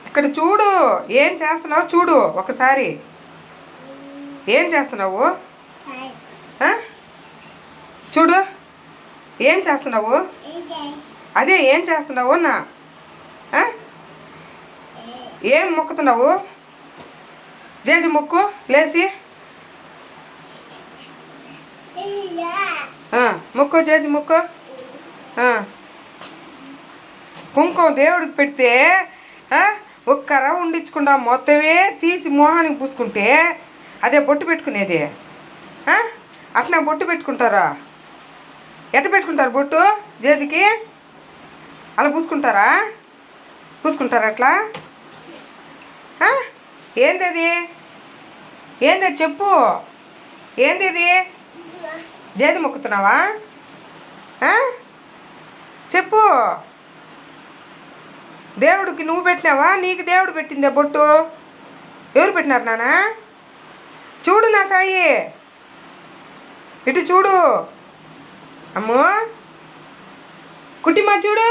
ఇక్కడ చూడు, ఏం చేస్తున్నావు చూడు ఒకసారి. ఏం చేస్తున్నావు? చూడు, ఏం చేస్తున్నావు? అదే ఏం చేస్తున్నావు నా? ఏం మొక్కుతున్నావు? జేజి మొక్కు లేచి. మొక్కు జేజి మొక్కు. కుంకుమ దేవుడికి పెడితే ఒక్కర ఉండించకుండా మొత్తమే తీసి మొహానికి పూసుకుంటే అదే బొట్టు పెట్టుకునేది. అట్లా బొట్టు పెట్టుకుంటారా? ఎట్ట పెట్టుకుంటారు బొట్టు జేజికి? అలా పూసుకుంటారా? పూసుకుంటారా అట్లా? ఏంది అది? ఏంది చెప్పు. ఏంది ఇది? జేజి మొక్కుతున్నావా? చెప్పు. దేవుడికి నువ్వు పెట్టినావా? నీకు దేవుడు పెట్టిందే బొట్టు? ఎవరు పెట్టినారు నాన్న? చూడు నా సాయి, ఇటు చూడు. అమ్మో కుట్టిమా చూడు.